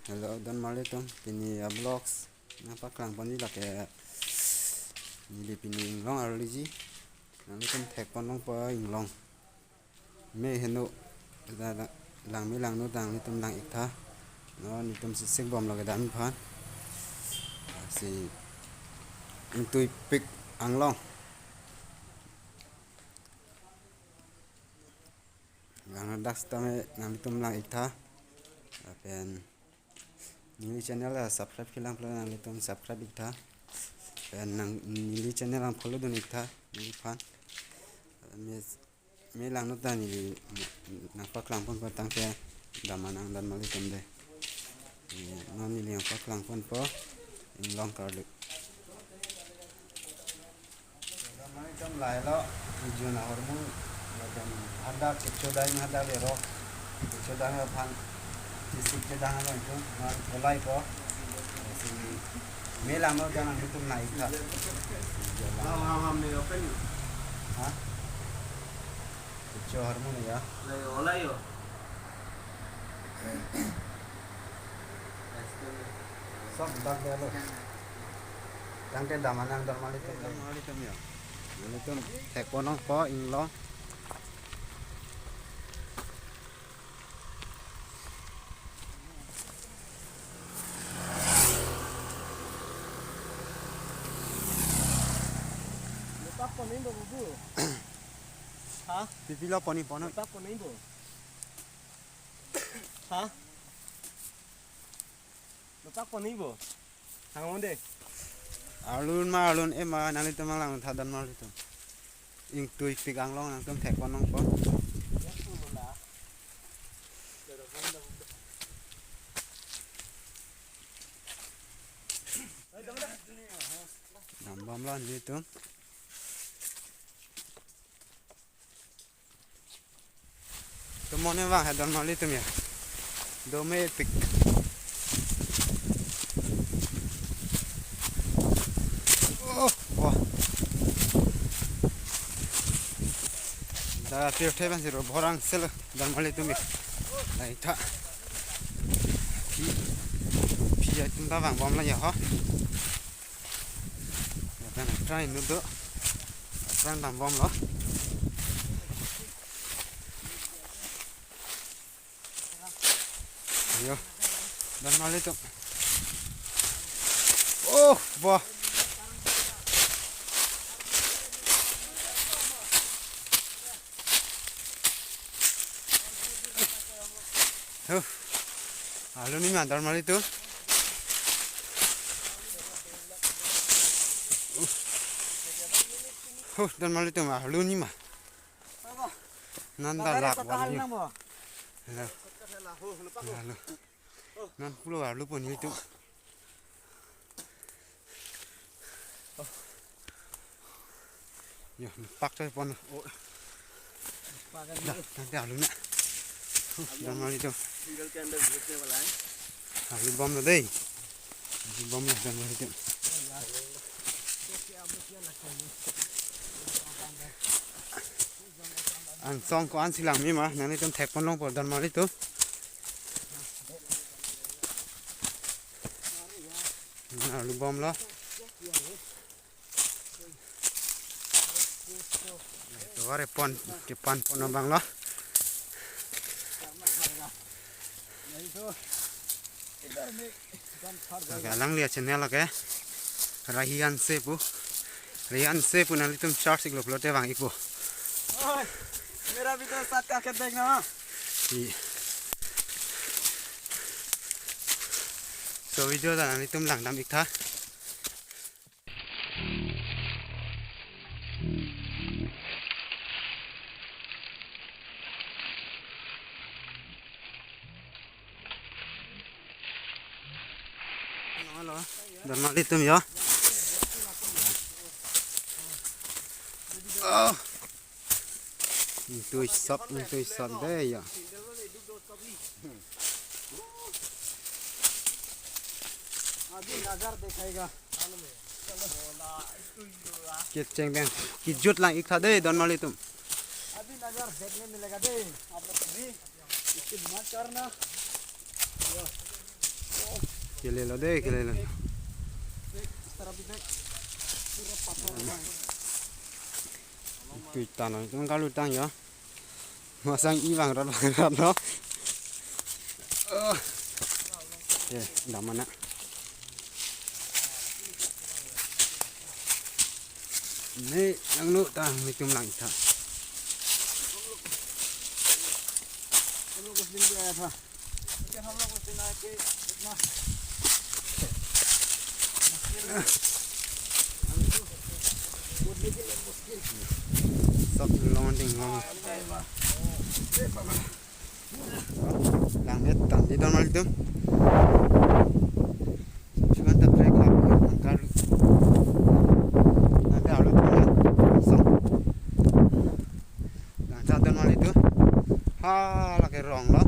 Hello, don malitum pini vlogs napa klang pani lake ni pini inglong arliji nalitum thek ponong pa inglong me henu da lang mi lang no dang litum dang ikha no nitum sik bom lage dan phan si intui pik anglong gang dak tame nang litum lang ikha pen Nili channel là subscribe khi lang follow nang litum subscribe ikha nang nili channel lang follow dun ikha nili phan me lang no ta nili nang pak lang pon patang ke damanang dan malitum de no nili yang pak lang pon po in long card malitum lai lo video na hormu dan ada kecodai ada lero kecodai phan Sisik ke jangan lo itu, mulai po. Si Mela mau jangan itu naik lah. Ham ni open. Hah? Kecil harmoni ya. Olay yo. Sok dak deh lo. Yang ke damanang normal itu ya. Itu tekonong po inglo. Lepak pon ini bu. Hah? Pipila poni pono. Lepak pon ini bu. Hah? Lepak pon ini bu. Hangat monde. Alun ema nang itu malang thadan mal itu. Ing tui pigang long nang tum tekonong po. Nambam lah itu. Tumone wang hadan mal itu ya. Dome pik. Oh, wah. Dah tiap ban siro borang sel dan mal itu mi. Lai tha. Pi ya tum ta wang bom la ya ha. Ya kan try nu do. Try bang bom lo. Yo, dan mal itu. Oh, wah. Alun ni mandar mal itu. Dan mal itu mah alun ni mah. Nanda lak wani. Halo. Nan pulau alu pun itu. Yo, pak saya pon. Dah, nanti alu nak. Dan mal itu. Single के अंदर घुसने वाला है. Alu bom na deh. Alu bom na dan mal itu. An song ko an silang mi mah, nani tum thek pon long por dan mal itu. Alu bom lo. Itu are pon, depan pon bang lo. Galang lihat channel lagi. Rahian Sepu nanti tum charge iklo pelote bang ikbo. मेरा भी तो साथ का के देखना. So video dah nanti tum lang dam ikta. Halo, dan nanti tum ya. Oh. Itu sop deh ya. अभी नजर दिखाएगा. Keceng bang, kijut lang ikta deh dan mal itu. अभी नजर देखने मिलेगा दे. आप लोग भी इसकी मत करना. kile lo deh kile lo tụi ta nói chúng ta lụt tăng nhá mà sang y vàng rất đó đậm mạnh á này đang nụ ta mới chung lặng thật sắp lon đình ngon làm hết tận đi đâu mà đi tum cuma tak break lah angkar nanti awal tu lah kosong dan saat dan mal itu ha lagi wrong lah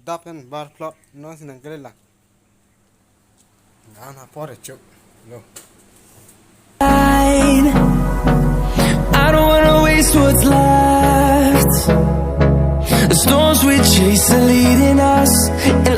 dap kan bar plot no sinang kele lah ngana pore cuk lo I don't wanna waste what's left. The storms we chase are leading us, and